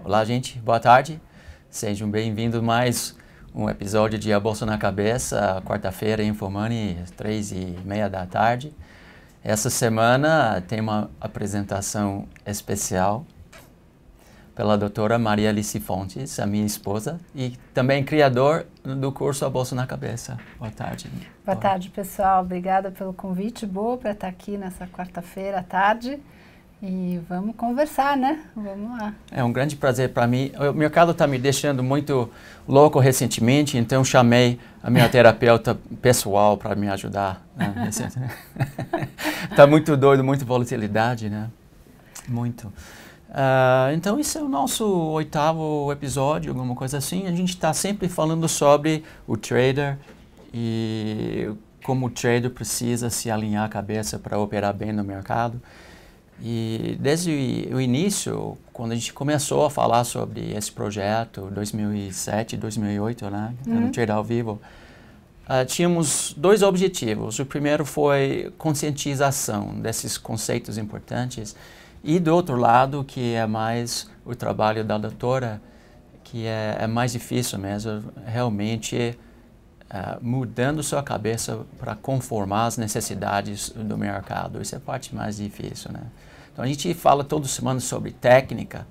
Olá, gente. Boa tarde. Sejam bem-vindos a mais um episódio de A Bolsa na Cabeça, quarta-feira em Infomani, 3h30 da tarde. Essa semana tem uma apresentação especial pela doutora Maria Alice Fontes, a minha esposa, e também criador do curso A Bolsa na Cabeça. Boa tarde. Boa tarde, pessoal. Obrigada pelo convite. Boa para estar aqui nessa quarta-feira à tarde. E vamos conversar, né? Vamos lá. É um grande prazer para mim. O mercado está me deixando muito louco recentemente, então chamei a minha terapeuta pessoal para me ajudar. Né? Está muito doido, muita volatilidade, né? Muito. Então, esse é o nosso 8º episódio, alguma coisa assim. A gente está sempre falando sobre o trader e como o trader precisa se alinhar a cabeça para operar bem no mercado. E desde o início, quando a gente começou a falar sobre esse projeto, 2007, 2008, né, no Trader ao Vivo, tínhamos dois objetivos. O primeiro foi conscientização desses conceitos importantes e, do outro lado, que é mais o trabalho da doutora, que é mais difícil mesmo, realmente mudando sua cabeça para conformar as necessidades do mercado. Isso é a parte mais difícil, né? Então, a gente fala toda semana sobre técnica,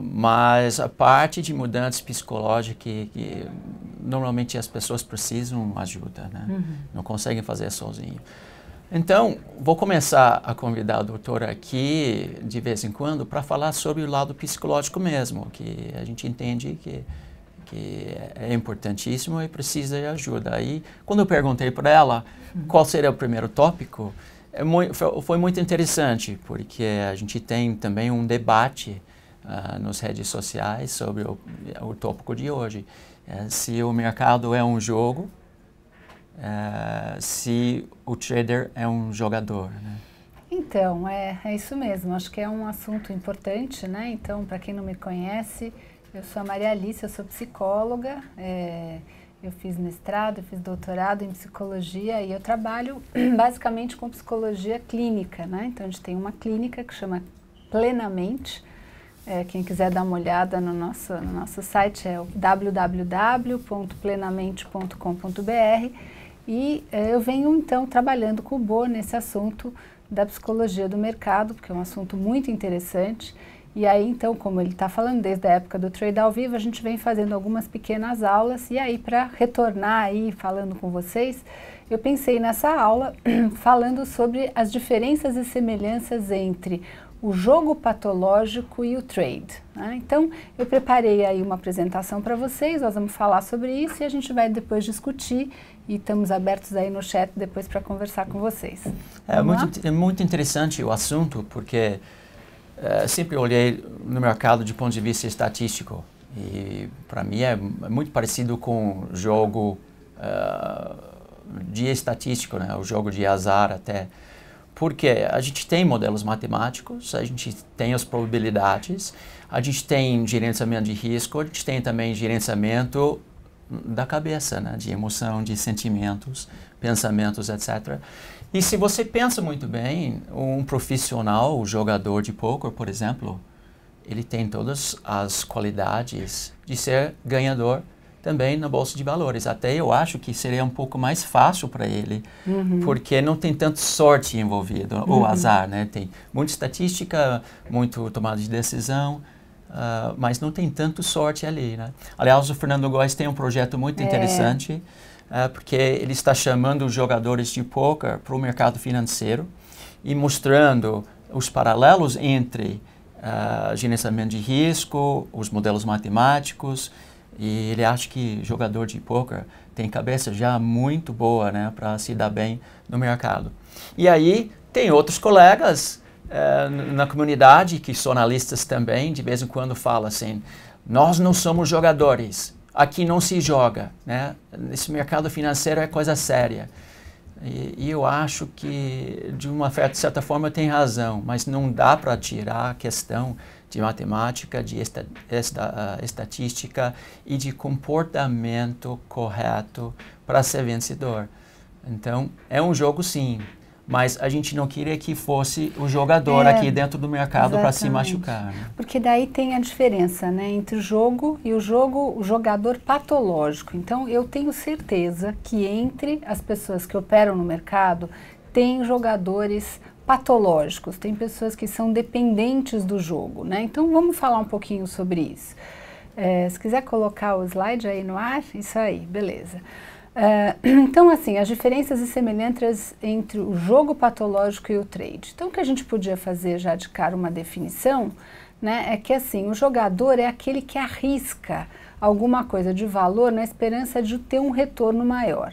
mas a parte de mudança psicológica que normalmente as pessoas precisam ajuda, né? Não conseguem fazer sozinho. Então, vou começar a convidar a doutora aqui, de vez em quando, para falar sobre o lado psicológico mesmo, que a gente entende que é importantíssimo e precisa de ajuda. Aí, quando eu perguntei para ela qual seria o primeiro tópico, foi muito interessante, porque a gente tem também um debate nas redes sociais sobre o tópico de hoje. Se o mercado é um jogo, se o trader é um jogador, né? Então, é isso mesmo. Acho que é um assunto importante, né? Então, para quem não me conhece, eu sou a Maria Alice, eu sou psicóloga. Eu fiz mestrado, eu fiz doutorado em psicologia e eu trabalho basicamente com psicologia clínica, né? Então, a gente tem uma clínica que chama Plenamente. Quem quiser dar uma olhada no nosso site é o www.plenamente.com.br e eu venho, então, trabalhando com o Bo nesse assunto da psicologia do mercado, porque é um assunto muito interessante. E aí, então, como ele está falando, desde a época do Trade ao Vivo, a gente vem fazendo algumas pequenas aulas. E aí, para retornar aí, falando com vocês, eu pensei nessa aula falando sobre as diferenças e semelhanças entre o jogo patológico e o trade, né? Então, eu preparei aí uma apresentação para vocês, nós vamos falar sobre isso e a gente vai depois discutir e estamos abertos aí no chat depois para conversar com vocês. É muito interessante o assunto, porque sempre olhei no mercado de ponto de vista estatístico e para mim é muito parecido com o jogo de estatístico, né? O jogo de azar até, porque a gente tem modelos matemáticos, a gente tem as probabilidades, a gente tem gerenciamento de risco, a gente tem também gerenciamento da cabeça, né? De emoção, de sentimentos, pensamentos, etc. E se você pensa muito bem, um profissional, o jogador de poker, por exemplo, ele tem todas as qualidades de ser ganhador também na Bolsa de Valores. Até eu acho que seria um pouco mais fácil para ele, porque não tem tanto sorte envolvida, ou azar, né? Tem muita estatística, muito tomada de decisão, mas não tem tanto sorte ali, né? Aliás, o Fernando Góes tem um projeto muito interessante, porque ele está chamando os jogadores de poker para o mercado financeiro e mostrando os paralelos entre gerenciamento de risco, os modelos matemáticos, e ele acha que jogador de poker tem cabeça já muito boa, né, para se dar bem no mercado. E aí tem outros colegas na comunidade que são analistas também, de vez em quando falam assim, nós não somos jogadores, aqui não se joga, né? Esse mercado financeiro é coisa séria. E eu acho que, de uma certa forma, tem razão, mas não dá para tirar a questão de matemática, de estatística e de comportamento correto para ser vencedor. Então, é um jogo sim, mas a gente não queria que fosse o jogador aqui dentro do mercado para se machucar. Né? Porque daí tem a diferença, né, entre o jogo e o jogador patológico. Então, eu tenho certeza que entre as pessoas que operam no mercado, tem jogadores patológicos, tem pessoas que são dependentes do jogo, né? Então, vamos falar um pouquinho sobre isso. Se quiser colocar o slide aí no ar, isso aí, beleza. Então, assim, as diferenças e semelhanças entre o jogo patológico e o trade. Então, o que a gente podia fazer já de cara uma definição, né, é que, assim, o jogador é aquele que arrisca alguma coisa de valor na esperança de ter um retorno maior.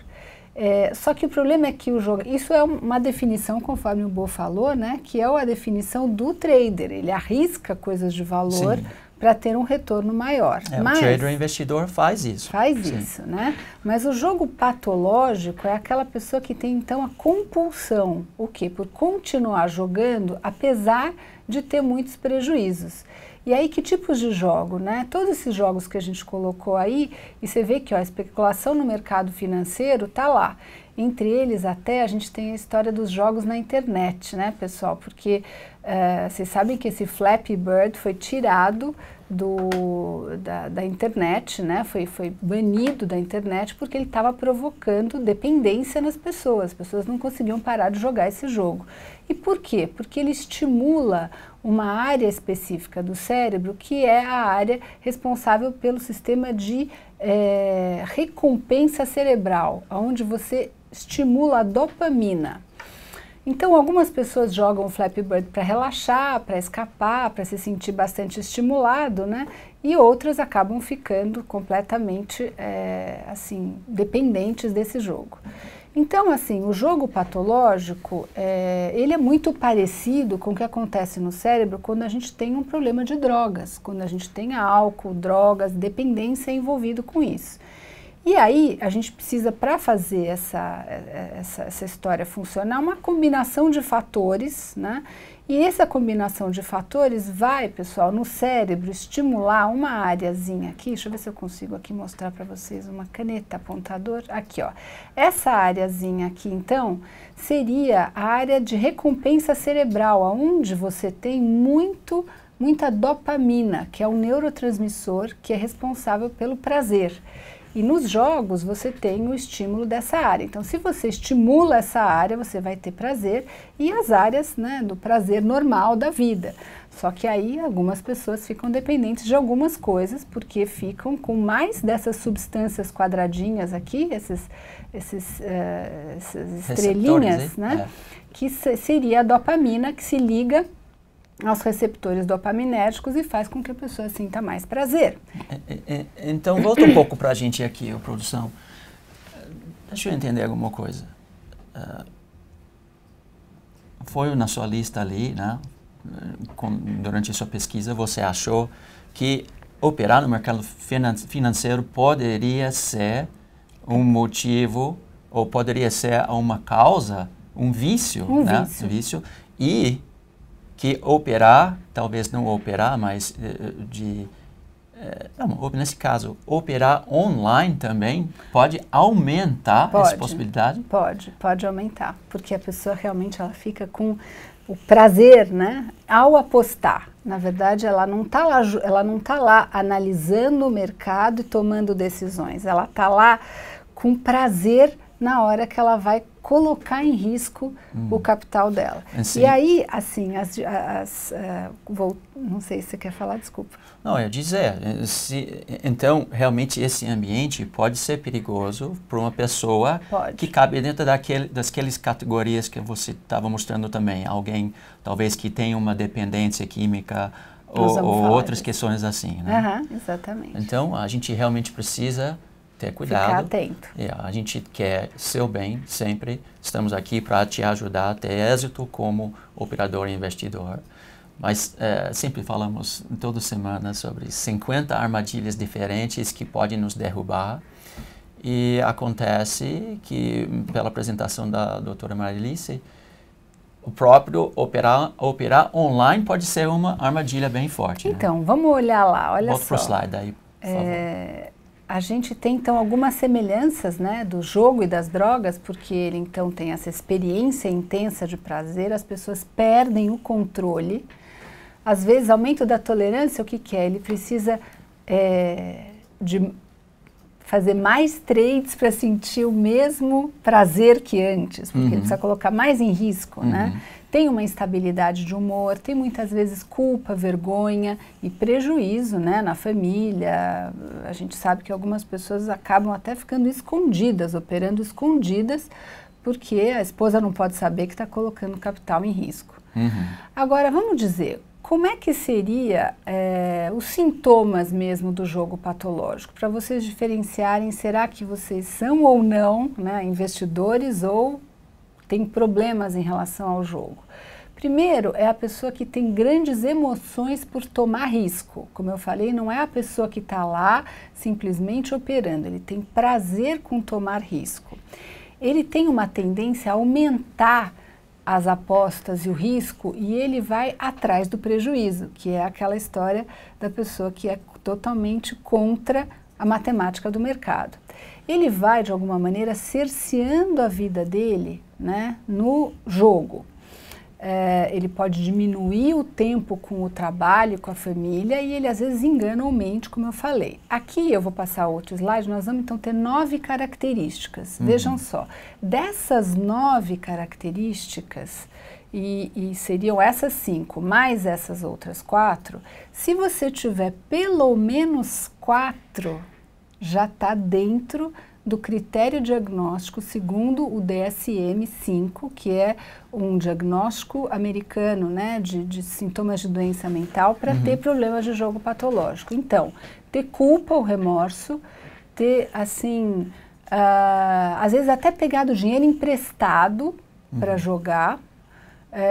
Só que o problema é que isso é uma definição, conforme o Bo falou, né, que é a definição do trader. Ele arrisca coisas de valor para ter um retorno maior. Mas, o trader investidor faz isso. Faz isso, né? Mas o jogo patológico é aquela pessoa que tem, então, a compulsão. O quê? Por continuar jogando, apesar de ter muitos prejuízos. E aí, que tipos de jogo, né? Todos esses jogos que a gente colocou aí, e você vê que ó, a especulação no mercado financeiro está lá. Entre eles, até, a gente tem a história dos jogos na internet, né, pessoal? Porque vocês sabem que esse Flappy Bird foi tirado da internet, né? Foi banido da internet porque ele estava provocando dependência nas pessoas. As pessoas não conseguiam parar de jogar esse jogo. E por quê? Porque ele estimula uma área específica do cérebro que é a área responsável pelo sistema de recompensa cerebral, onde você estimula a dopamina. Então, algumas pessoas jogam o Flappy Bird para relaxar, para escapar, para se sentir bastante estimulado, né? E outras acabam ficando completamente, assim, dependentes desse jogo. Então, assim, o jogo patológico, ele é muito parecido com o que acontece no cérebro quando a gente tem um problema de drogas, quando a gente tem álcool, drogas, dependência envolvido com isso. E aí, a gente precisa, para fazer essa história funcionar, uma combinação de fatores, né? E essa combinação de fatores vai, pessoal, no cérebro estimular uma areazinha aqui. Deixa eu ver se eu consigo aqui mostrar para vocês uma caneta apontador. Aqui, ó. Essa areazinha aqui, então, seria a área de recompensa cerebral, onde você tem muita dopamina, que é um neurotransmissor que é responsável pelo prazer. E nos jogos você tem o estímulo dessa área. Então, se você estimula essa área, você vai ter prazer e as áreas, né, do prazer normal da vida. Só que aí algumas pessoas ficam dependentes de algumas coisas, porque ficam com mais dessas substâncias quadradinhas aqui, essas estrelinhas, né, que seria a dopamina, que se liga aos receptores dopaminérgicos e faz com que a pessoa sinta mais prazer. Então, volta um pouco para a gente aqui, a produção. Deixa eu entender alguma coisa. Foi na sua lista ali, né? Durante a sua pesquisa, você achou que operar no mercado financeiro poderia ser um motivo, ou poderia ser uma causa, um vício, né? Vício. E que operar, talvez não operar, mas nesse caso, operar online também pode aumentar essa possibilidade? Pode aumentar, porque a pessoa realmente ela fica com o prazer, né, ao apostar. Na verdade, ela não tá lá analisando o mercado e tomando decisões, ela está lá com prazer na hora que ela vai colocar em risco o capital dela. Assim. E aí, assim, não sei se você quer falar, desculpa. Não, eu ia dizer, então, realmente esse ambiente pode ser perigoso para uma pessoa que cabe dentro daquelas categorias que você estava mostrando também. Alguém, talvez, que tenha uma dependência química ou outras questões assim, né? Exatamente. Então, a gente realmente precisa ter cuidado. Ficar atento. A gente quer seu bem sempre. Estamos aqui para te ajudar a ter êxito como operador e investidor. Mas sempre falamos toda semana sobre 50 armadilhas diferentes que podem nos derrubar. E acontece que, pela apresentação da doutora Marilice, o próprio operar online pode ser uma armadilha bem forte. Então, vamos olhar lá, olha só. Volta para o slide aí, por favor. a gente tem, então, algumas semelhanças, né, do jogo e das drogas, porque ele, então, tem essa experiência intensa de prazer, as pessoas perdem o controle. Às vezes, aumento da tolerância, o que que é? Ele precisa de fazer mais trades para sentir o mesmo prazer que antes, porque ele precisa colocar mais em risco, né? Tem uma instabilidade de humor, tem muitas vezes culpa, vergonha e prejuízo, né, na família. A gente sabe que algumas pessoas acabam até ficando escondidas, operando escondidas, porque a esposa não pode saber que está colocando capital em risco. Agora, vamos dizer, como é que seria os sintomas mesmo do jogo patológico? Para vocês diferenciarem, será que vocês são ou não, né, investidores ou tem problemas em relação ao jogo? Primeiro, é a pessoa que tem grandes emoções por tomar risco. Como eu falei, não é a pessoa que está lá simplesmente operando, ele tem prazer com tomar risco. Ele tem uma tendência a aumentar as apostas e o risco e ele vai atrás do prejuízo, que é aquela história da pessoa que é totalmente contra a matemática do mercado. Ele vai, de alguma maneira, cerceando a vida dele, né, no jogo. Ele pode diminuir o tempo com o trabalho, com a família, e ele às vezes engana ou mente, como eu falei. Aqui eu vou passar outro slide, nós vamos então ter 9 características. Vejam só, dessas 9 características, e seriam essas 5, mais essas outras 4, se você tiver pelo menos 4, já está dentro do critério diagnóstico segundo o DSM-5, que é um diagnóstico americano, né, de sintomas de doença mental para ter problemas de jogo patológico. Então, ter culpa ou remorso, ter, assim, às vezes até pegado dinheiro emprestado para jogar,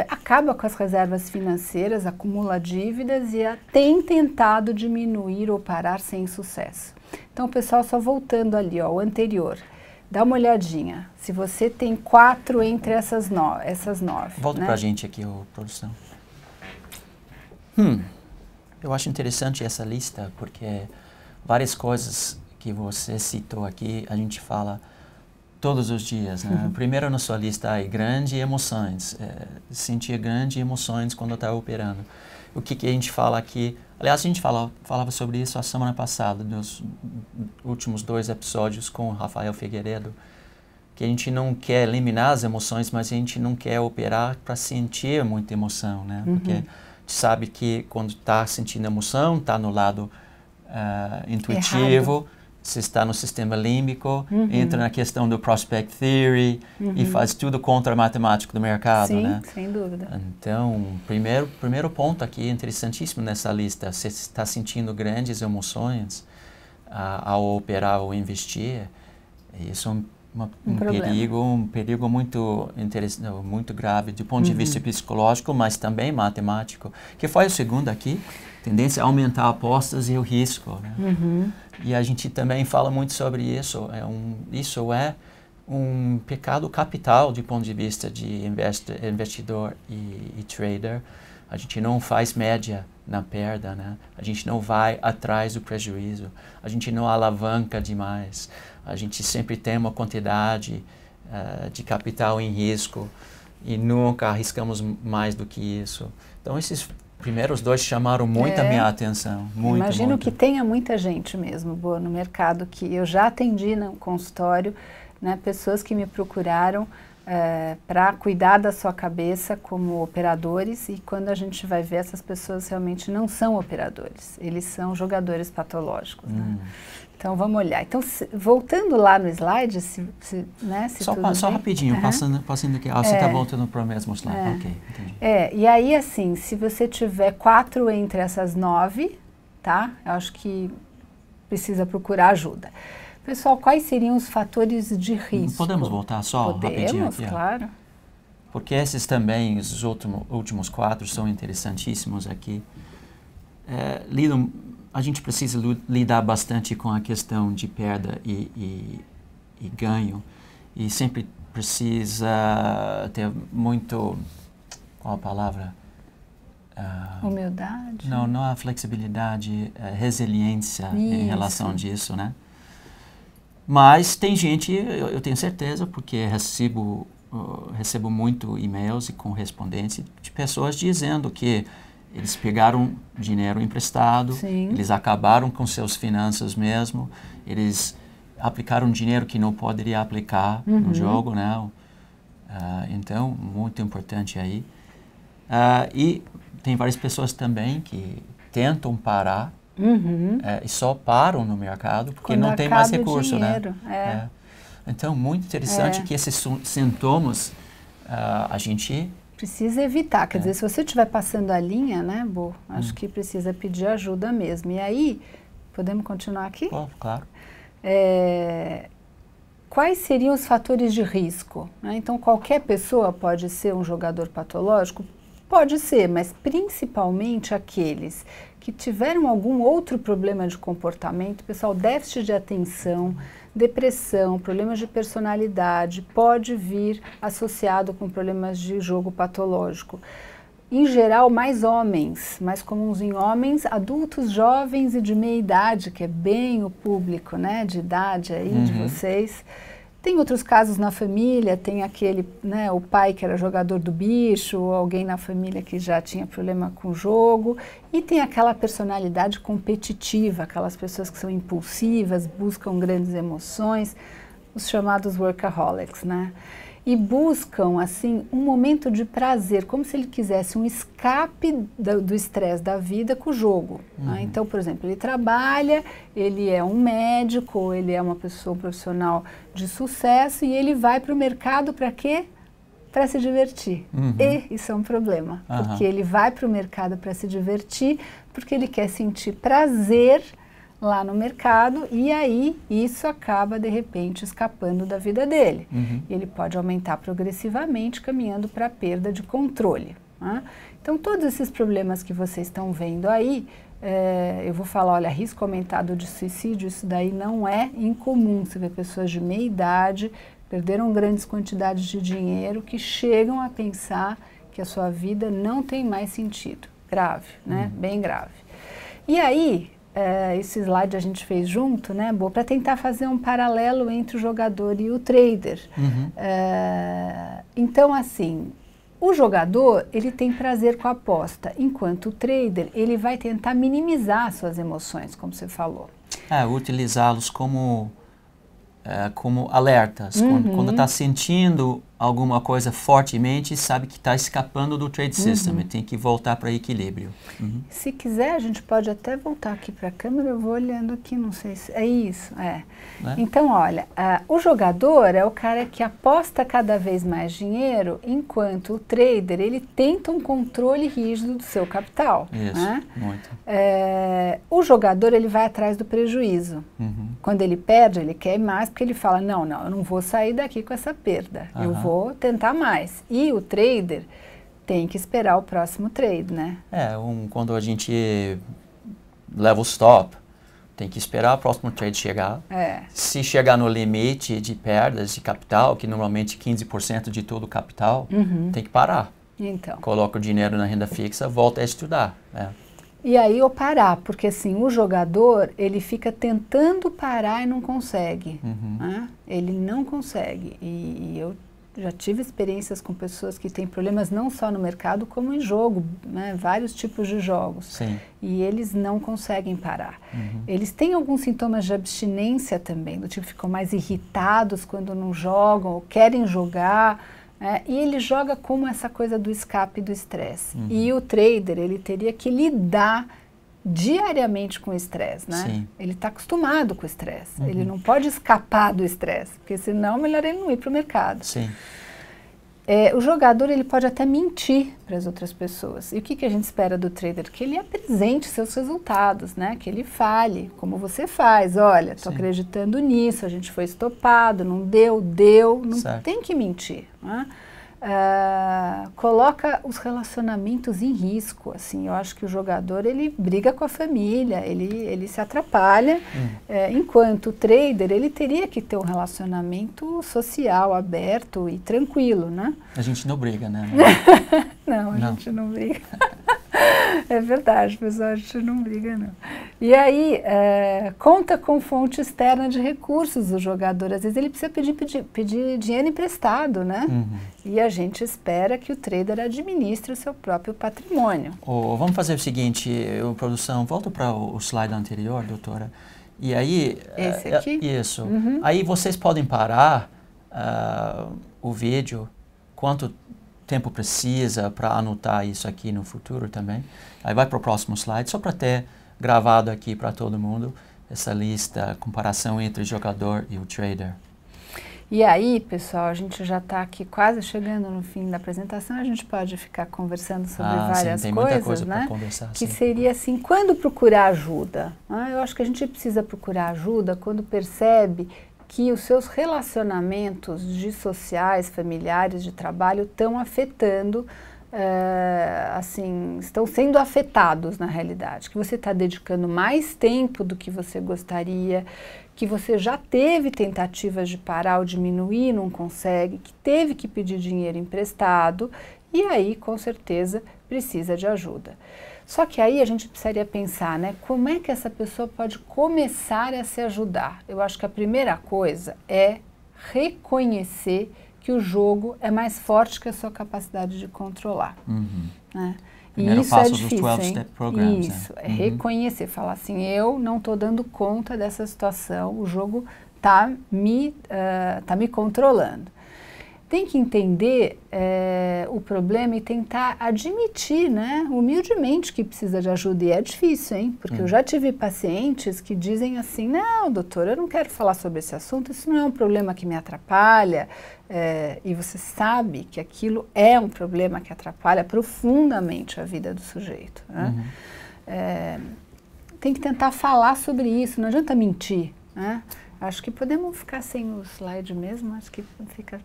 acaba com as reservas financeiras, acumula dívidas e tem tentado diminuir ou parar sem sucesso. Então, pessoal, só voltando ali, ó, o anterior, dá uma olhadinha. Se você tem 4 entre essas 9. Volta, né, pra gente aqui, produção. Eu acho interessante essa lista, porque várias coisas que você citou aqui, a gente fala todos os dias, né? Primeiro na sua lista é grande emoções, sentir grandes emoções quando está operando. O que a gente fala aqui? Aliás, a gente falava sobre isso a semana passada, nos últimos 2 episódios com o Rafael Figueiredo, que a gente não quer eliminar as emoções, mas a gente não quer operar para sentir muita emoção, né? Porque a gente sabe que quando está sentindo emoção, está no lado intuitivo, errado. Você está no sistema límbico, entra na questão do prospect theory e faz tudo contra a matemática do mercado, sim, né? Sem dúvida. Então, primeiro ponto aqui interessantíssimo nessa lista, você está sentindo grandes emoções ao operar ou investir, isso é um perigo muito grave do ponto de vista psicológico, mas também matemático. Que foi o segundo aqui, tendência a aumentar apostas e o risco, né? E a gente também fala muito sobre isso. Isso é um pecado capital do ponto de vista de investidor e trader. A gente não faz média na perda, né? A gente não vai atrás do prejuízo. A gente não alavanca demais. A gente sempre tem uma quantidade de capital em risco e nunca arriscamos mais do que isso. Então, esses primeiros 2 chamaram muito a minha atenção. Imagino que tenha muita gente mesmo boa no mercado, que eu já atendi no consultório, né, pessoas que me procuraram para cuidar da sua cabeça como operadores, e quando a gente vai ver, essas pessoas realmente não são operadores, eles são jogadores patológicos, né? Então vamos olhar. Então, voltando lá no slide, né, se só rapidinho, passando aqui. Você está voltando para o mesmo slide. Ok, entendi. E aí, assim, se você tiver 4 entre essas 9, tá? Eu acho que precisa procurar ajuda. Pessoal, quais seriam os fatores de risco? Podemos voltar só rapidinho aqui? Claro. Porque esses também, os últimos 4 são interessantíssimos aqui. A gente precisa lidar bastante com a questão de perda e ganho. E sempre precisa ter muito... Qual a palavra? Humildade? Não a flexibilidade, resiliência em relação disso, né? Mas tem gente, eu tenho certeza, porque recebo muito e-mails e correspondência de pessoas dizendo que eles pegaram dinheiro emprestado, Sim. eles acabaram com seus finanças mesmo, eles aplicaram dinheiro que não poderia aplicar no jogo, né? Então, muito importante aí. E tem várias pessoas também que tentam parar e só param no mercado porque quando não tem mais acaba o recurso, dinheiro, né? Então, muito interessante que esses sintomas a gente precisa evitar. Quer dizer, se você estiver passando a linha, né, Bo, acho que precisa pedir ajuda mesmo. E aí, podemos continuar aqui? Claro. Quais seriam os fatores de risco? Né? Então, qualquer pessoa pode ser um jogador patológico? Pode ser, mas principalmente aqueles que tiveram algum outro problema de comportamento, pessoal, déficit de atenção, depressão, problemas de personalidade, pode vir associado com problemas de jogo patológico. Em geral, mais homens, mais comuns em homens, adultos, jovens e de meia idade, que é bem o público, né, de idade aí de vocês. Tem outros casos na família, tem aquele, né, o pai que era jogador do bicho, ou alguém na família que já tinha problema com o jogo, e tem aquela personalidade competitiva, aquelas pessoas que são impulsivas, buscam grandes emoções, os chamados workaholics, né? E buscam, assim, um momento de prazer, como se ele quisesse um escape do estresse da vida com o jogo. Né? Então, por exemplo, ele trabalha, ele é um médico, ele é uma pessoa, um profissional de sucesso, e ele vai para o mercado para quê? Para se divertir. E isso é um problema, porque ele vai para o mercado para se divertir, porque ele quer sentir prazer lá no mercado, e aí isso acaba de repente escapando da vida dele. Ele pode aumentar progressivamente, caminhando para a perda de controle. Né? Então, todos esses problemas que vocês estão vendo aí, eu vou falar, olha, risco aumentado de suicídio, isso daí não é incomum. Você vê pessoas de meia idade, perderam grandes quantidades de dinheiro, que chegam a pensar que a sua vida não tem mais sentido. Grave, né? Bem grave. E aí, esse slide a gente fez junto, né, Bo, para tentar fazer um paralelo entre o jogador e o trader. Então, assim, o jogador, ele tem prazer com a aposta, enquanto o trader, ele vai tentar minimizar suas emoções, como você falou. Utilizá-los como alertas. Quando está sentindo alguma coisa fortemente, sabe que está escapando do trade system e tem que voltar para equilíbrio. Se quiser, a gente pode até voltar aqui para a câmera, eu vou olhando aqui, não sei se... É isso, Então, olha, o jogador é o cara que aposta cada vez mais dinheiro, enquanto o trader, ele tenta um controle rígido do seu capital. Isso, né? muito. O jogador, ele vai atrás do prejuízo. Quando ele perde, ele quer mais, porque ele fala, não, eu não vou sair daqui com essa perda, eu vou tentar mais. E o trader tem que esperar o próximo trade, né? Quando a gente leva o stop, tem que esperar o próximo trade chegar. Se chegar no limite de perdas de capital, que normalmente 15% de todo o capital, tem que parar. Então. Coloca o dinheiro na renda fixa, volta a estudar. E aí eu parar, porque assim, o jogador, ele fica tentando parar e não consegue. Né? Ele não consegue. E eu já tive experiências com pessoas que têm problemas não só no mercado, como em jogo, né? Vários tipos de jogos. Sim. E eles não conseguem parar. Eles têm alguns sintomas de abstinência também, do tipo, ficam mais irritados quando não jogam, ou querem jogar. E ele joga como essa coisa do escape do estresse. E o trader, ele teria que lidar diariamente com o estresse, né? Sim. Ele está acostumado com o estresse. Ele não pode escapar do estresse, porque senão é melhor ele não ir para o mercado. Sim. O jogador, ele pode até mentir para as outras pessoas. E o que a gente espera do trader? Que ele apresente seus resultados, né? Que ele fale, como você faz. Olha, estou acreditando nisso, a gente foi estopado, não deu, não tem que mentir. Né? Coloca os relacionamentos em risco, assim, eu acho que o jogador, ele briga com a família, ele se atrapalha, enquanto o trader, ele teria que ter um relacionamento social, aberto e tranquilo, né? A gente não briga, né? Não, a gente não briga. É verdade, pessoal, a gente não briga, não. E aí, conta com fonte externa de recursos do jogador. Às vezes ele precisa pedir dinheiro emprestado, né? E a gente espera que o trader administre o seu próprio patrimônio. Vamos fazer o seguinte, produção, volta para o slide anterior, doutora. E aí... Esse aqui? Isso. Aí vocês podem parar o vídeo, quanto tempo precisa para anotar isso aqui no futuro também. Aí vai para o próximo slide, só para ter gravado aqui para todo mundo essa lista, comparação entre o jogador e o trader. E aí, pessoal, a gente já está aqui quase chegando no fim da apresentação, a gente pode ficar conversando sobre várias sim, tem coisas, muita coisa né? para conversar, que sim. seria assim, quando procurar ajuda? Eu acho que a gente precisa procurar ajuda quando percebe que os seus relacionamentos sociais, familiares, de trabalho estão afetando, assim, estão sendo afetados na realidade, que você está dedicando mais tempo do que você gostaria, que você já teve tentativas de parar ou diminuir, não consegue, que teve que pedir dinheiro emprestado e aí, com certeza, precisa de ajuda. Só que aí a gente precisaria pensar, né, como é que essa pessoa pode começar a se ajudar? Eu acho que a primeira coisa é reconhecer que o jogo é mais forte que a sua capacidade de controlar. Né? Primeiro e isso passo é difícil, dos 12-step programs. Isso, é reconhecer, falar assim, eu não estou dando conta dessa situação, o jogo está me controlando. Tem que entender o problema e tentar admitir, né, humildemente que precisa de ajuda. E é difícil, hein? Porque eu já tive pacientes que dizem assim, não, doutor, eu não quero falar sobre esse assunto, isso não é um problema que me atrapalha. E você sabe que aquilo é um problema que atrapalha profundamente a vida do sujeito. Né? Tem que tentar falar sobre isso, não adianta mentir, né? Acho que podemos ficar sem o slide mesmo, acho que fica...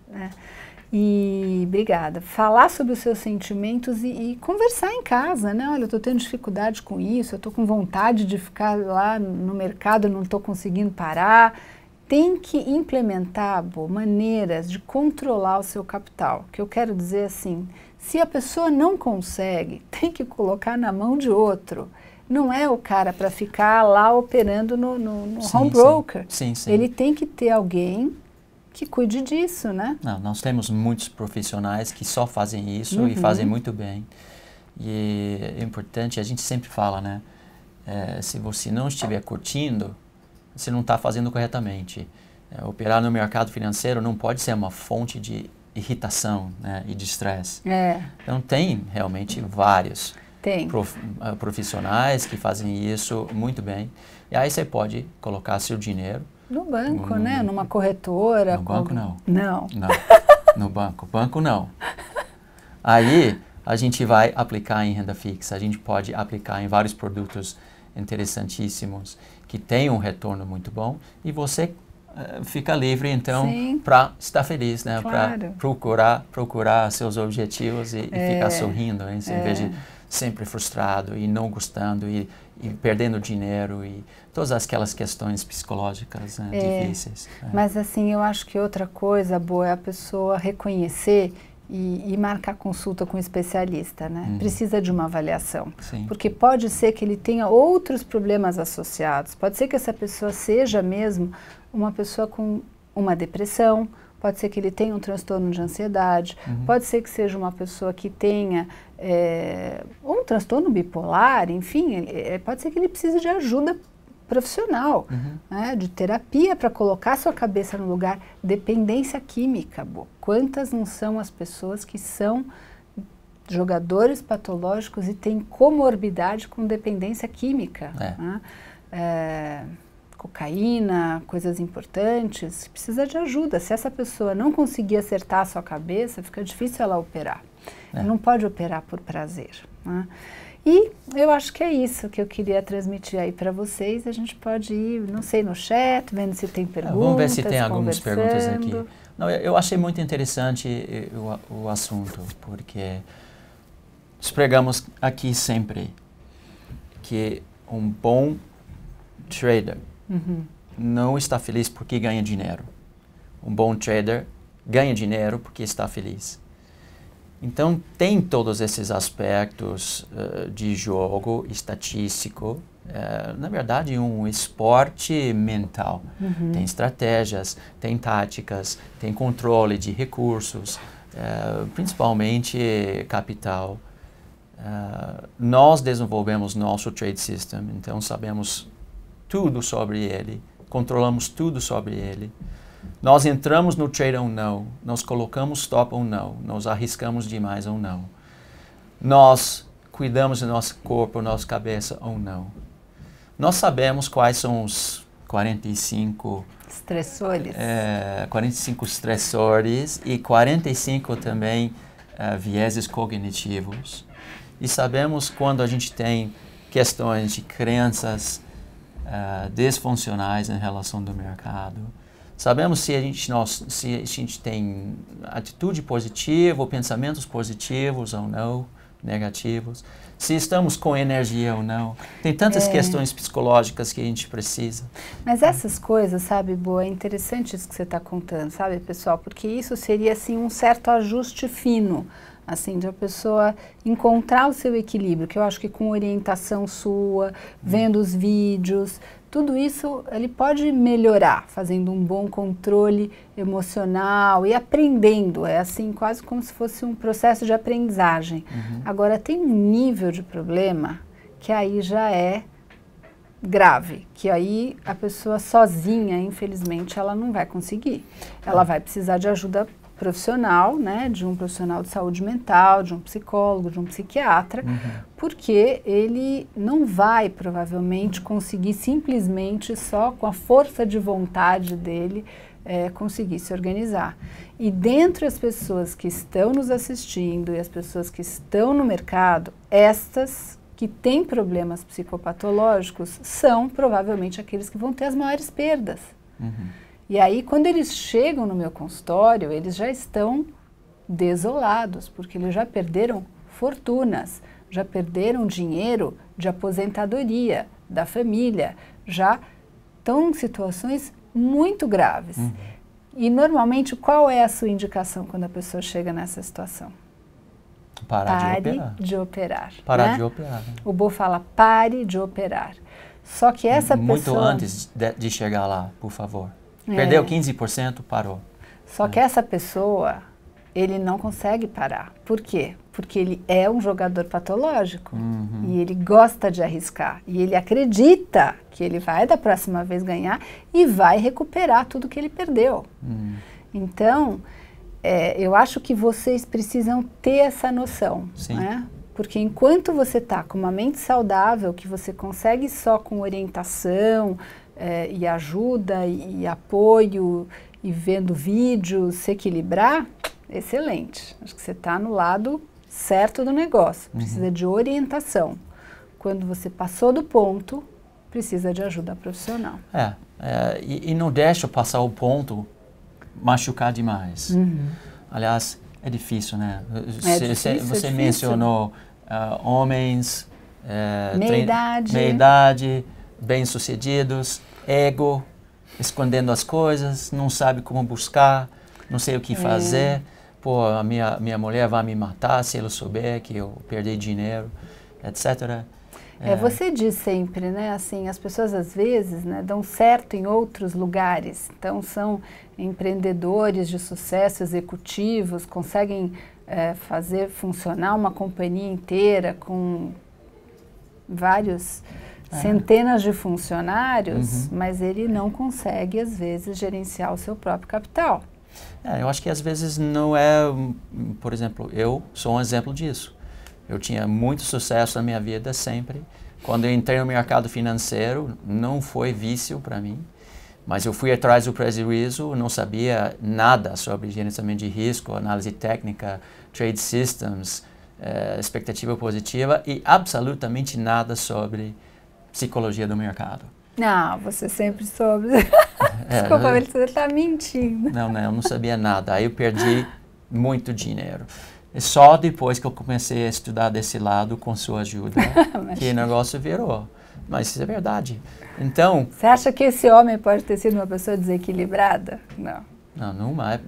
E, obrigada. Falar sobre os seus sentimentos e conversar em casa, né? Olha, eu estou tendo dificuldade com isso, eu estou com vontade de ficar lá no mercado, não estou conseguindo parar. Tem que implementar maneiras de controlar o seu capital. O que eu quero dizer assim, se a pessoa não consegue, tem que colocar na mão de outro. Não é o cara para ficar lá operando no home broker. Sim. Ele tem que ter alguém que cuide disso, né? Não, nós temos muitos profissionais que só fazem isso e fazem muito bem. E é importante, a gente sempre fala, né? Se você não estiver curtindo, você não está fazendo corretamente. Operar no mercado financeiro não pode ser uma fonte de irritação, né, e de estresse. Então tem realmente vários profissionais que fazem isso muito bem. E aí você pode colocar seu dinheiro no banco, né? Numa corretora. No banco não. Não. No banco. Banco não. Aí a gente vai aplicar em renda fixa. A gente pode aplicar em vários produtos interessantíssimos que têm um retorno muito bom e você fica livre então para estar feliz, né? Claro. Para procurar seus objetivos e ficar sorrindo, hein? Em vez de sempre frustrado e não gostando e perdendo dinheiro e todas aquelas questões psicológicas, né, difíceis. Mas assim, eu acho que outra coisa boa é a pessoa reconhecer e marcar consulta com um especialista, né? Precisa de uma avaliação. Sim. Porque pode ser que ele tenha outros problemas associados. Pode ser que essa pessoa seja mesmo uma pessoa com uma depressão, pode ser que ele tenha um transtorno de ansiedade, pode ser que seja uma pessoa que tenha um transtorno bipolar, enfim, pode ser que ele precise de ajuda profissional, né, de terapia para colocar sua cabeça no lugar. Dependência química, quantas não são as pessoas que são jogadores patológicos e têm comorbidade com dependência química, né? Cocaína, coisas importantes, precisa de ajuda. Se essa pessoa não conseguir acertar a sua cabeça, fica difícil ela operar. Ela não pode operar por prazer, né? E eu acho que é isso que eu queria transmitir aí para vocês. A gente pode ir, não sei, no chat, vendo se tem perguntas. Vamos ver se tem algumas perguntas aqui. Não, eu achei muito interessante o assunto, porque nós pregamos aqui sempre que um bom trader não está feliz porque ganha dinheiro. Um bom trader ganha dinheiro porque está feliz. Então, tem todos esses aspectos de jogo estatístico. Na verdade, um esporte mental. Tem estratégias, tem táticas, tem controle de recursos, principalmente capital. Nós desenvolvemos nosso trade system, então sabemos tudo sobre ele, controlamos tudo sobre ele. Nós entramos no trade ou não, nós colocamos stop ou não, nós arriscamos demais ou não. Nós cuidamos do nosso corpo, nossa cabeça ou não. Nós sabemos quais são os 45 estressores. 45 estressores e 45 também vieses cognitivos. E sabemos quando a gente tem questões de crenças disfuncionais em relação do mercado. Sabemos se a gente tem atitude positiva, ou pensamentos positivos ou não, negativos. Se estamos com energia ou não. Tem tantas questões psicológicas que a gente precisa. Mas essas coisas, sabe, Bo, é interessante isso que você está contando, sabe, pessoal? Porque isso seria, assim, um certo ajuste fino, assim, de a pessoa encontrar o seu equilíbrio, que eu acho que com orientação sua, vendo os vídeos, tudo isso ele pode melhorar, fazendo um bom controle emocional e aprendendo, é assim, quase como se fosse um processo de aprendizagem. Agora, tem um nível de problema que aí já é grave, que aí a pessoa sozinha, infelizmente, ela não vai conseguir. Ela vai precisar de ajuda profissional, né, de um profissional de saúde mental, de um psicólogo, de um psiquiatra, porque ele não vai provavelmente conseguir simplesmente só com a força de vontade dele conseguir se organizar. E dentre as pessoas que estão nos assistindo e as pessoas que estão no mercado, estas que têm problemas psicopatológicos são provavelmente aqueles que vão ter as maiores perdas. E aí, quando eles chegam no meu consultório, eles já estão desolados, porque eles já perderam fortunas, já perderam dinheiro de aposentadoria da família, já estão em situações muito graves. E, normalmente, qual é a sua indicação quando a pessoa chega nessa situação? Pare de operar. Parar de operar. O Bo fala, pare de operar. Só que essa pessoa... Muito antes de chegar lá, por favor. Perdeu 15%, parou. Só que essa pessoa, ele não consegue parar. Por quê? Porque ele é um jogador patológico. E ele gosta de arriscar. E ele acredita que ele vai da próxima vez ganhar e vai recuperar tudo que ele perdeu. Então, eu acho que vocês precisam ter essa noção. Né? Porque enquanto você está com uma mente saudável, que você consegue só com orientação... e ajuda, e apoio, e vendo vídeos, se equilibrar, excelente. Acho que você está no lado certo do negócio. Precisa de orientação. Quando você passou do ponto, precisa de ajuda profissional. E não deixa passar o ponto, machucar demais. Aliás, é difícil, né? Você mencionou homens, meia-idade, bem-sucedidos, ego, escondendo as coisas, não sabe como buscar, não sei o que fazer. Pô, a minha mulher vai me matar se ela souber que eu perdi dinheiro, etc. Você diz sempre, né, assim, as pessoas às vezes, né, dão certo em outros lugares, então são empreendedores de sucesso, executivos, conseguem fazer funcionar uma companhia inteira com vários... centenas de funcionários, mas ele não consegue, às vezes, gerenciar o seu próprio capital. Eu acho que às vezes não é, por exemplo, eu sou um exemplo disso. Eu tinha muito sucesso na minha vida sempre. Quando eu entrei no mercado financeiro, não foi vício para mim, mas eu fui atrás do prejuízo, não sabia nada sobre gerenciamento de risco, análise técnica, trade systems, expectativa positiva e absolutamente nada sobre psicologia do mercado. Não, você sempre soube. Desculpa, você está mentindo. Não, eu não sabia nada. Aí eu perdi muito dinheiro. E só depois que eu comecei a estudar desse lado, com sua ajuda, que o negócio virou. Mas isso é verdade. Então... Você acha que esse homem pode ter sido uma pessoa desequilibrada? Não. Não,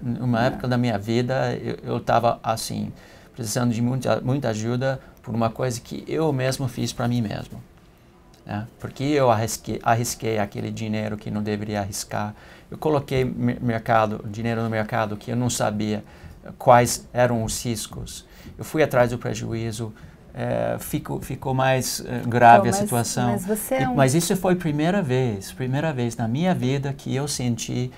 numa época da minha vida, eu estava assim... Por precisando de muita ajuda por uma coisa que eu mesmo fiz para mim mesmo. Né? Porque eu arrisquei aquele dinheiro que não deveria arriscar. Eu coloquei dinheiro no mercado que eu não sabia quais eram os riscos. Eu fui atrás do prejuízo. Ficou mais grave a situação. Mas isso foi a primeira vez na minha vida que eu senti,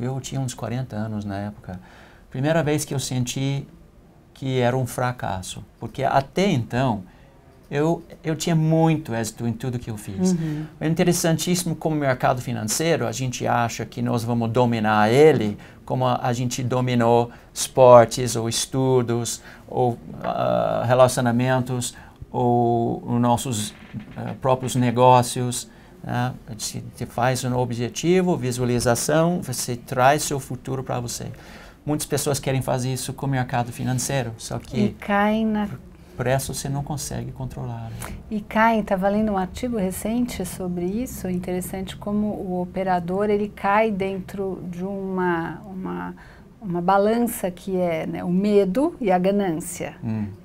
eu tinha uns 40 anos na época, primeira vez que eu senti que era um fracasso, porque até então eu tinha muito êxito em tudo que eu fiz. É interessantíssimo como mercado financeiro, a gente acha que nós vamos dominar ele, como a gente dominou esportes ou estudos ou relacionamentos ou os nossos próprios negócios. Né? Você faz um objetivo, visualização, você traz seu futuro para você. Muitas pessoas querem fazer isso com o mercado financeiro, só que e caem na... por isso você não consegue controlar. Né? E caem, estava lendo um artigo recente sobre isso, interessante como o operador ele cai dentro de uma balança que é, né, o medo e a ganância.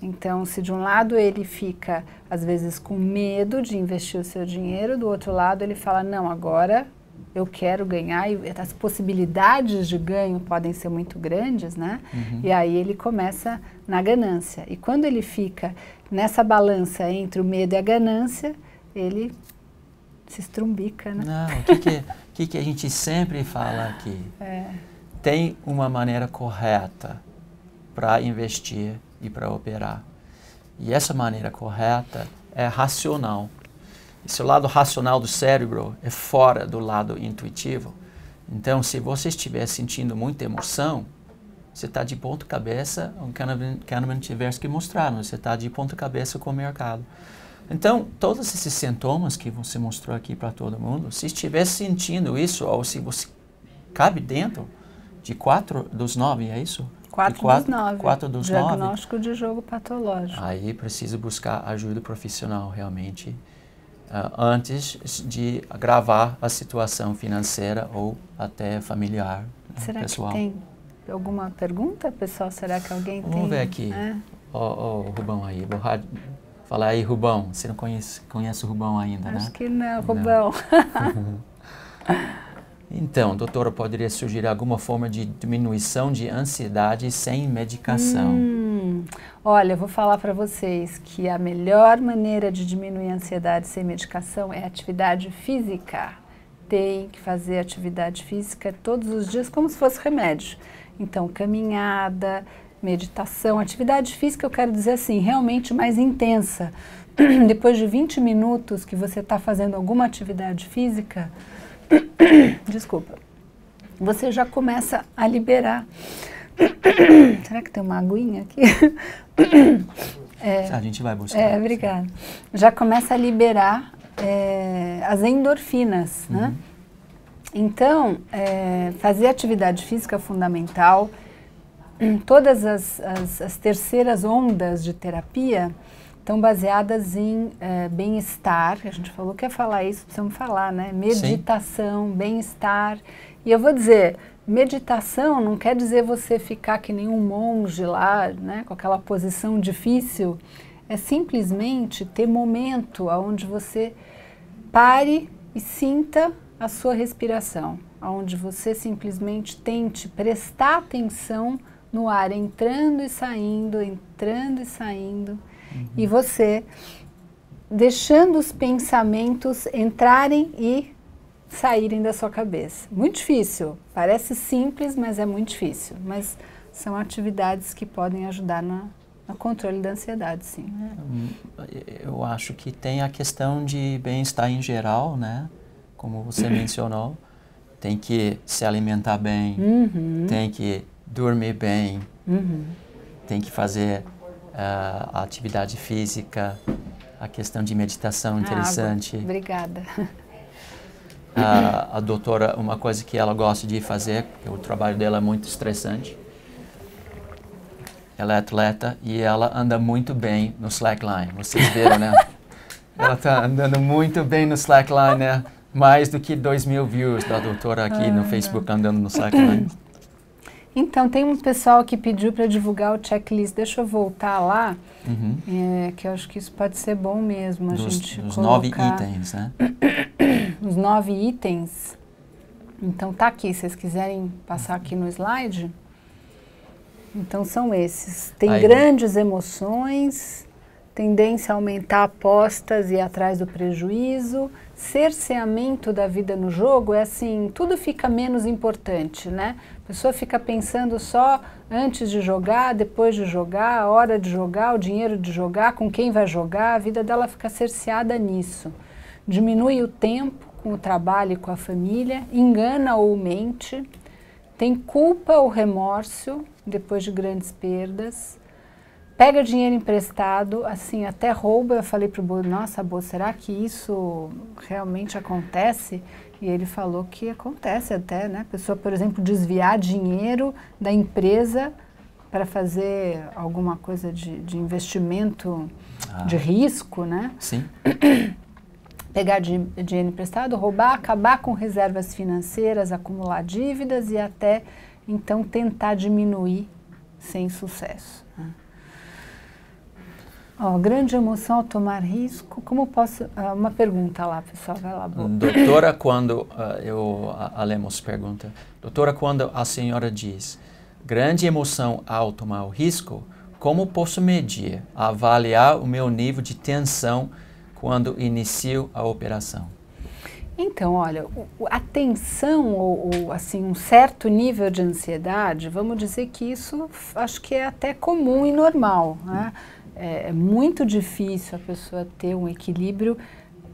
Então, se de um lado ele fica, às vezes, com medo de investir o seu dinheiro, do outro lado ele fala, não, agora eu quero ganhar, e as possibilidades de ganho podem ser muito grandes, né? E aí ele começa na ganância. E quando ele fica nessa balança entre o medo e a ganância, ele se estrumbica, né? Não, o que a gente sempre fala aqui? Tem uma maneira correta para investir e para operar. E essa maneira correta é racional. Esse lado racional do cérebro é fora do lado intuitivo. Então, se você estiver sentindo muita emoção, você está de ponta cabeça, o Kahneman tivesse que mostrar, você está de ponta cabeça com o mercado. Então, todos esses sintomas que você mostrou aqui para todo mundo, se estiver sentindo isso, ou se você cabe dentro de 4 dos 9, é isso? 4 dos 9. Diagnóstico de jogo patológico. Aí precisa buscar ajuda profissional, realmente. Antes de agravar a situação financeira ou até familiar, Será pessoal. Que tem alguma pergunta, pessoal? Será que alguém tem? Vamos ver aqui. Ó, Rubão aí. Vou falar aí, Rubão. Você não conhece o Rubão ainda, né? Acho que não, Rubão. Então, doutora, poderia sugerir alguma forma de diminuição de ansiedade sem medicação? Olha, eu vou falar para vocês que a melhor maneira de diminuir a ansiedade sem medicação é atividade física. Tem que fazer atividade física todos os dias como se fosse remédio. Então, caminhada, meditação, atividade física eu quero dizer assim, realmente mais intensa. Depois de 20 minutos que você está fazendo alguma atividade física, desculpa, você já começa a liberar. Será que tem uma aguinha aqui? A gente vai buscar. Obrigada. Já começa a liberar as endorfinas, né? Então, fazer atividade física é fundamental. Todas as terceiras ondas de terapia estão baseadas em bem-estar. A gente falou que ia falar isso, precisamos falar, né? Meditação, bem-estar. E eu vou dizer, meditação não quer dizer você ficar que nem um monge lá, né? Com aquela posição difícil. É simplesmente ter momento onde você pare e sinta a sua respiração. Onde você simplesmente tente prestar atenção no ar entrando e saindo, e você deixando os pensamentos entrarem e saírem da sua cabeça. Muito difícil, parece simples, mas é muito difícil. Mas são atividades que podem ajudar no controle da ansiedade, sim. Eu acho que tem a questão de bem-estar em geral, né? Como você mencionou, tem que se alimentar bem, tem que dormir bem, tem que fazer a atividade física, a questão de meditação interessante. Obrigada. A doutora, uma coisa que ela gosta de fazer, o trabalho dela é muito estressante. Ela é atleta e ela anda muito bem no slackline. Vocês viram, né? Ela está andando muito bem no slackline, né? Mais do que 2.000 views da doutora aqui no Facebook andando no slackline. Então, tem um pessoal que pediu para divulgar o checklist. Deixa eu voltar lá, que eu acho que isso pode ser bom mesmo. Dos 9 itens, né? Os 9 itens. Então, tá aqui, se vocês quiserem passar aqui no slide. Então, são esses. Tem grandes emoções, tendência a aumentar apostas e ir atrás do prejuízo, cerceamento da vida no jogo, é assim, tudo fica menos importante, né? A pessoa fica pensando só antes de jogar, depois de jogar, a hora de jogar, o dinheiro de jogar, com quem vai jogar, a vida dela fica cerceada nisso. Diminui o tempo com o trabalho e com a família, engana ou mente, tem culpa ou remorso depois de grandes perdas, pega dinheiro emprestado, assim, até rouba. Eu falei pro Bo, nossa, Bo, será que isso realmente acontece? E ele falou que acontece até, né? A pessoa, por exemplo, desviar dinheiro da empresa para fazer alguma coisa de investimento de risco, né? Sim. Pegar dinheiro emprestado, roubar, acabar com reservas financeiras, acumular dívidas e até, então, tentar diminuir sem sucesso. Né? Ó, grande emoção ao tomar risco. Como posso... uma pergunta lá, pessoal, vai lá. Boa. Doutora, quando... a Lemos pergunta. Doutora, quando a senhora diz grande emoção ao tomar o risco, como posso medir, avaliar o meu nível de tensão quando inicio a operação? Então, olha, a tensão ou assim, um certo nível de ansiedade, vamos dizer que isso acho que é até comum e normal, né? É muito difícil a pessoa ter um equilíbrio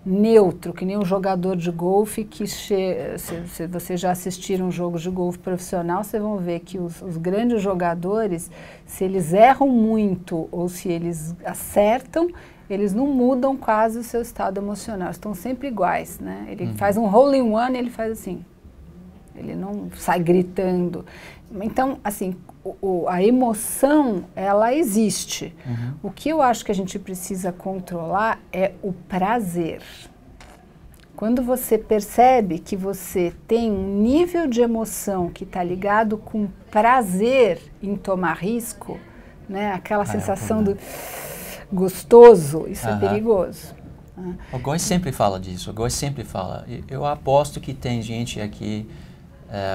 neutro, que nem um jogador de golfe que se vocês já assistiram jogos de golfe profissional, vocês vão ver que os grandes jogadores, se eles erram muito ou se eles acertam, eles não mudam quase o seu estado emocional, estão sempre iguais, né? Ele faz um hole-in-one, ele faz assim, ele não sai gritando. Então, assim, a emoção, ela existe. O que eu acho que a gente precisa controlar é o prazer. Quando você percebe que você tem um nível de emoção que está ligado com prazer em tomar risco, né? Aquela sensação do gostoso, isso é perigoso. O Góes sempre fala disso, o Góes sempre fala. Eu aposto que tem gente aqui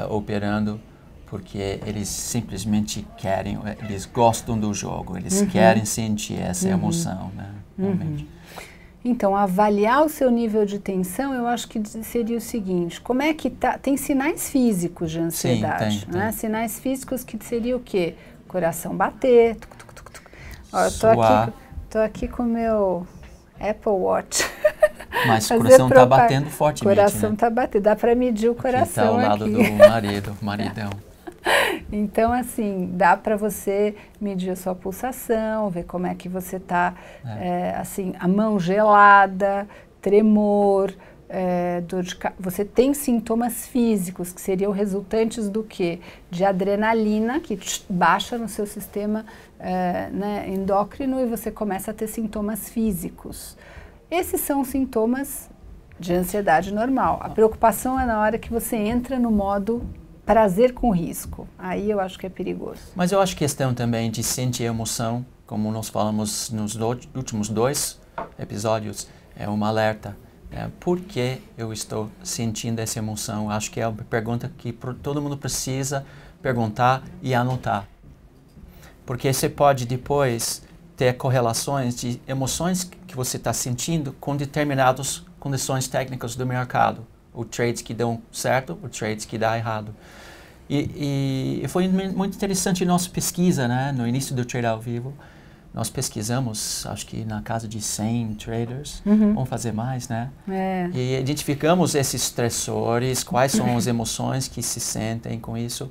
operando porque eles simplesmente querem, eles gostam do jogo, eles querem sentir essa emoção, né? Realmente. Então, avaliar o seu nível de tensão, eu acho que seria o seguinte, como é que tá? Tem sinais físicos de ansiedade, sim, né? tem. Sinais físicos que seria o quê? Coração bater, Ó, eu tô aqui com o meu Apple Watch. Mas o coração está batendo fortemente, o coração né? Tá batendo, dá para medir o coração aqui. Está ao lado do maridão. Então, assim, dá para você medir a sua pulsação, ver como é que você está, assim, a mão gelada, tremor, dor de cabeça. Você tem sintomas físicos que seriam resultantes do quê? De adrenalina, que baixa no seu sistema né, endócrino e você começa a ter sintomas físicos. Esses são sintomas de ansiedade normal. A preocupação é na hora que você entra no modo prazer com risco. Aí eu acho que é perigoso. Mas eu acho que questão também de sentir emoção, como nós falamos nos últimos 2 episódios, é um alerta. Por que eu estou sentindo essa emoção? Acho que é uma pergunta que todo mundo precisa perguntar e anotar. Porque você pode depois ter correlações de emoções que você está sentindo com determinadas condições técnicas do mercado. O trades que dão certo, o trades que dão errado. E foi muito interessante a nossa pesquisa, né? No início do Trade ao Vivo. Nós pesquisamos, acho que na casa de 100 traders, vamos fazer mais, né? E identificamos esses estressores, quais são as emoções que se sentem com isso.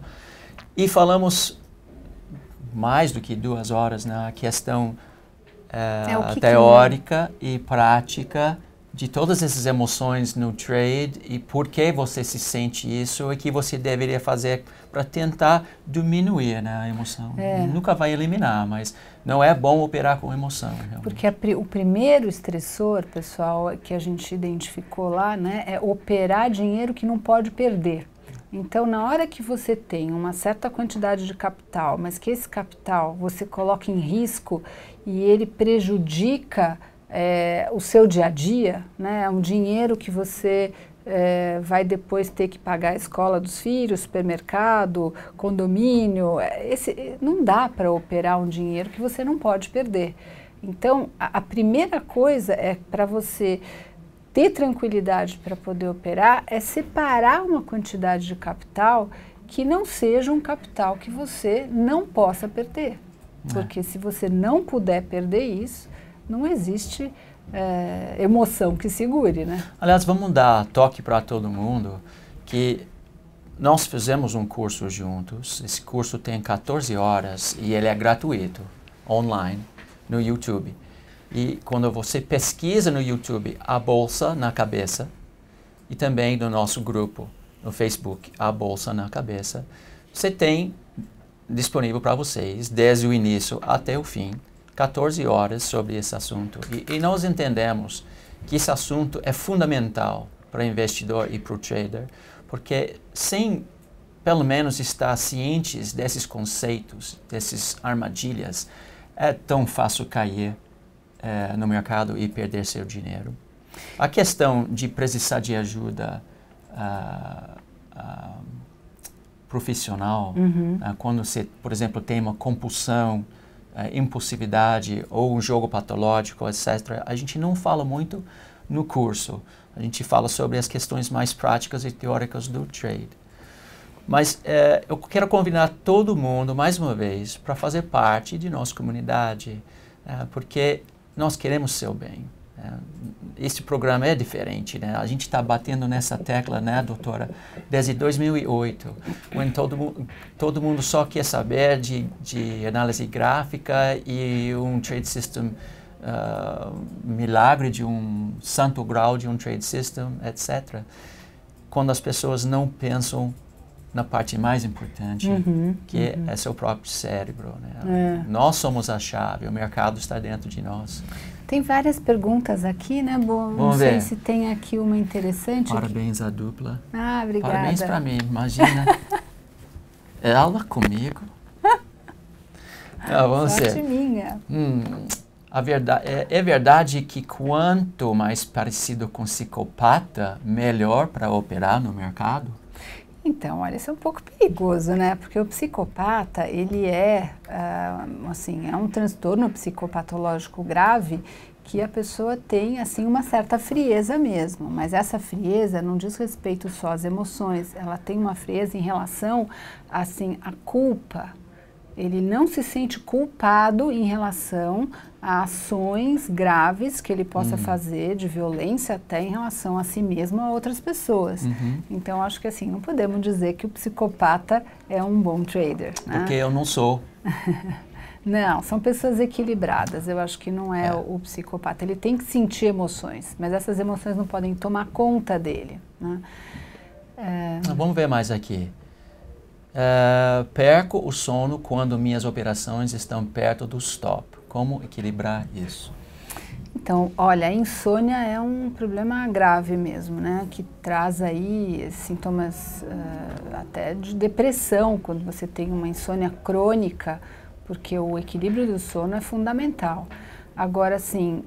E falamos mais do que 2 horas na questão teórica e prática de todas essas emoções no trade e por que você se sente isso e que você deveria fazer para tentar diminuir, né, a emoção. Nunca vai eliminar, mas não é bom operar com emoção. Realmente. Porque o primeiro estressor, pessoal, que a gente identificou lá, né, é operar dinheiro que não pode perder. Então, na hora que você tem uma certa quantidade de capital, mas que esse capital você coloca em risco e ele prejudica o seu dia a dia, né? É um dinheiro que você vai depois ter que pagar a escola dos filhos, supermercado, condomínio. Não dá para operar um dinheiro que você não pode perder. Então, a primeira coisa é para você ter tranquilidade para poder operar, é separar uma quantidade de capital que não seja um capital que você não possa perder. Porque se você não puder perder isso, não existe emoção que segure, né? Aliás, vamos dar toque para todo mundo que nós fizemos um curso juntos. Esse curso tem 14 horas e ele é gratuito, online, no YouTube. E quando você pesquisa no YouTube A Bolsa na Cabeça, e também no nosso grupo no Facebook, A Bolsa na Cabeça, você tem disponível para vocês, desde o início até o fim, 14 horas sobre esse assunto. E nós entendemos que esse assunto é fundamental para o investidor e para o trader, porque sem pelo menos estar cientes desses conceitos, dessas armadilhas, é tão fácil cair no mercado e perder seu dinheiro. A questão de precisar de ajuda profissional, quando você, por exemplo, tem uma compulsão, impulsividade ou um jogo patológico, etc., a gente não fala muito no curso. A gente fala sobre as questões mais práticas e teóricas do trade. Mas eu quero convidar todo mundo, mais uma vez, para fazer parte de nossa comunidade, porque nós queremos seu bem. Este programa é diferente, né? A gente está batendo nessa tecla, né, doutora, desde 2008, quando todo mundo só quer saber de análise gráfica e um trade system, milagre de um santo grau de um trade system, etc. Quando as pessoas não pensam na parte mais importante, que é seu próprio cérebro, né? Nós somos a chave, o mercado está dentro de nós. Tem várias perguntas aqui, né, Bo? Não sei se tem aqui uma interessante. Parabéns à dupla. Ah, obrigada. Parabéns para mim, imagina. Ela comigo. Vamos ver. Sorte minha. É verdade que quanto mais parecido com psicopata, melhor para operar no mercado? Então, olha, isso é um pouco perigoso, né? Porque o psicopata, ele é um transtorno psicopatológico grave que a pessoa tem, assim, uma certa frieza mesmo. Mas essa frieza não diz respeito só às emoções, ela tem uma frieza em relação, assim, à culpa. Ele não se sente culpado em relação a ações graves que ele possa fazer, de violência até em relação a si mesmo ou a outras pessoas. Então, acho que assim, não podemos dizer que o psicopata é um bom trader. Né? Porque eu não sou. Não, são pessoas equilibradas. Eu acho que não é o psicopata. Ele tem que sentir emoções, mas essas emoções não podem tomar conta dele. Né? Vamos ver mais aqui. Perco o sono quando minhas operações estão perto do stop. Como equilibrar isso? Então, olha, a insônia é um problema grave mesmo, né? Que traz aí sintomas até de depressão quando você tem uma insônia crônica, porque o equilíbrio do sono é fundamental. Agora, assim,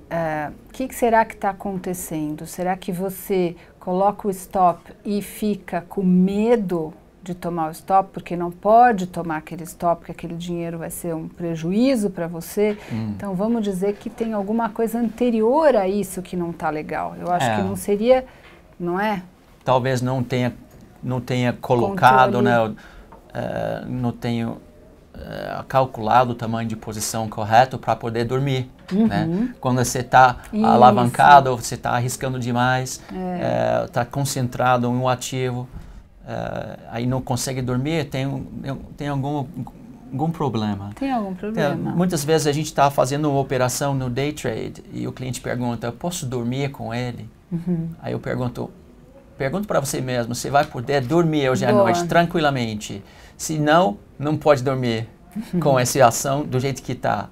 o que será que está acontecendo? Será que você coloca o stop e fica com medo de tomar o stop, porque não pode tomar aquele stop, porque aquele dinheiro vai ser um prejuízo para você? Então, vamos dizer que tem alguma coisa anterior a isso que não está legal. Eu acho que não seria, não é? Talvez não tenha colocado, né, não tenha calculado o tamanho de posição correto para poder dormir. Né? Quando você está alavancado, você está arriscando demais, está concentrado em um ativo, aí não consegue dormir, tem algum problema. Tem algum problema. Muitas vezes a gente está fazendo uma operação no day trade e o cliente pergunta, eu posso dormir com ele? Aí eu pergunto para você mesmo, você vai poder dormir hoje à noite tranquilamente? Se não, não pode dormir com essa ação do jeito que está.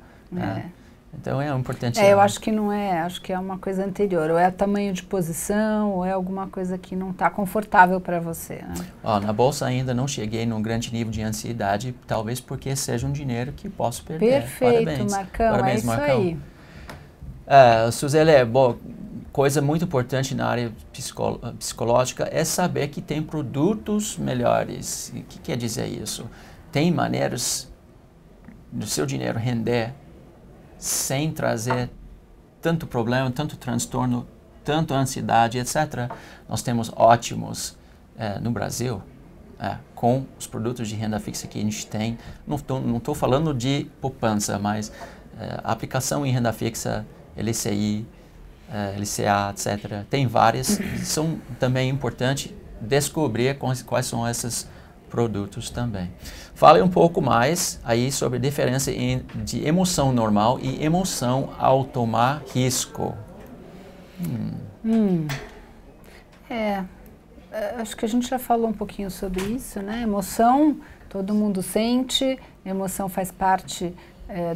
Então é importante. Eu acho que não é, acho que é uma coisa anterior, ou é tamanho de posição, ou é alguma coisa que não está confortável para você, né? Na bolsa ainda não cheguei num grande nível de ansiedade, talvez porque seja um dinheiro que posso perder. Perfeito, Parabéns. Marcão, Parabéns, é isso Marcão. aí. Suzele, coisa muito importante na área psicológica é saber que tem produtos melhores. O que quer dizer isso? Tem maneiras do seu dinheiro render sem trazer tanto problema, tanto transtorno, tanto ansiedade, etc. Nós temos ótimos no Brasil, com os produtos de renda fixa que a gente tem. Não estou falando de poupança, mas aplicação em renda fixa, LCI, LCA, etc. Tem várias. São também importantes descobrir quais são esses produtos também. Fale um pouco mais aí sobre a diferença de emoção normal e emoção ao tomar risco. Acho que a gente já falou um pouquinho sobre isso, né? Emoção, todo mundo sente, emoção faz parte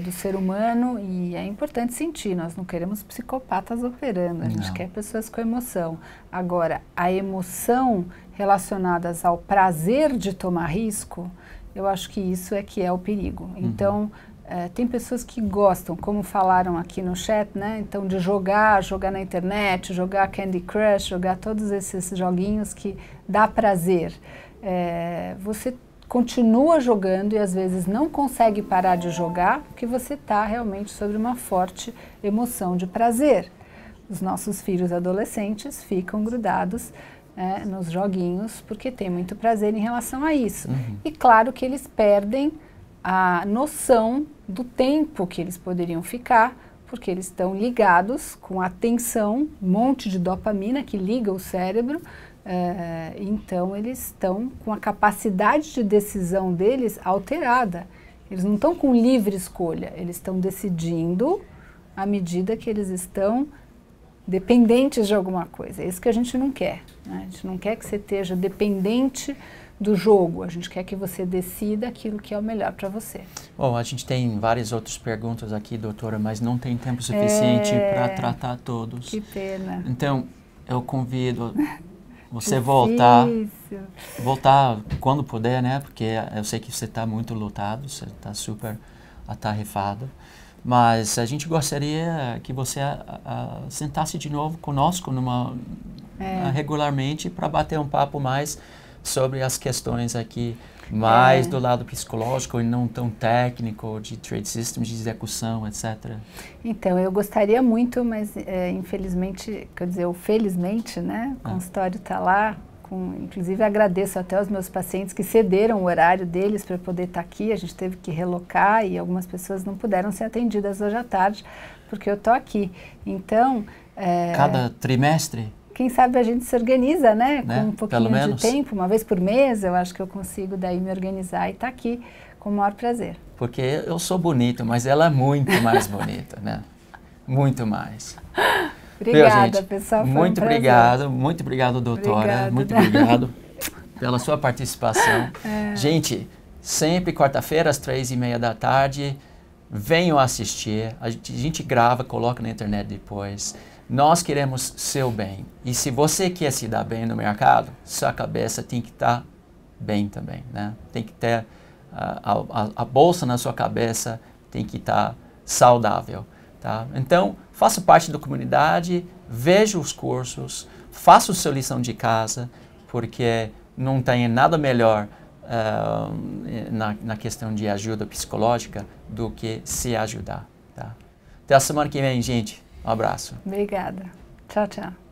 do ser humano e é importante sentir. Nós não queremos psicopatas operando, a gente quer pessoas com emoção. Agora, a emoção relacionadas ao prazer de tomar risco, eu acho que isso é que é o perigo. Então, tem pessoas que gostam, como falaram aqui no chat, né? Então, de jogar na internet, jogar Candy Crush, jogar todos esses joguinhos que dá prazer. Você continua jogando e às vezes não consegue parar de jogar porque você está realmente sobre uma forte emoção de prazer. Os nossos filhos adolescentes ficam grudados nos joguinhos porque tem muito prazer em relação a isso. E claro que eles perdem a noção do tempo que eles poderiam ficar, porque eles estão ligados com a atenção, um monte de dopamina que liga o cérebro, então eles estão com a capacidade de decisão deles alterada. Eles não estão com livre escolha, eles estão decidindo à medida que eles estão dependentes de alguma coisa. É isso que a gente não quer, né? A gente não quer que você esteja dependente do jogo, a gente quer que você decida aquilo que é o melhor para você. Bom, a gente tem várias outras perguntas aqui, doutora, mas não tem tempo suficiente para tratar todos. Que pena. Então, eu convido você voltar quando puder, né? Porque eu sei que você está muito lotado, você está super atarefado. Mas a gente gostaria que você sentasse de novo conosco regularmente para bater um papo mais sobre as questões aqui, mais do lado psicológico e não tão técnico, de trade systems, de execução, etc. Então, eu gostaria muito, mas infelizmente, quer dizer, ou felizmente, né, o consultório está lá, inclusive agradeço até aos meus pacientes que cederam o horário deles para poder estar aqui, a gente teve que relocar e algumas pessoas não puderam ser atendidas hoje à tarde, porque eu estou aqui. Então... Cada trimestre? Quem sabe a gente se organiza, né? Com um pouquinho de tempo, uma vez por mês, eu acho que eu consigo daí me organizar e estar aqui com o maior prazer. Porque eu sou bonito, mas ela é muito mais bonita, né? Muito mais. Obrigada, pessoal. Foi muito obrigado, doutora. Obrigada. Muito obrigado pela sua participação. Gente, sempre quarta-feira às 3:30 da tarde, venham assistir. A gente grava, coloca na internet depois. Nós queremos seu bem. E se você quer se dar bem no mercado, sua cabeça tem que estar bem também, né? Tem que ter a bolsa na sua cabeça, tem que estar saudável, tá? Então, faça parte da comunidade, veja os cursos, faça a sua lição de casa, porque não tem nada melhor na questão de ajuda psicológica do que se ajudar, tá? Até a semana que vem, gente. Um abraço. Obrigada. Tchau, tchau.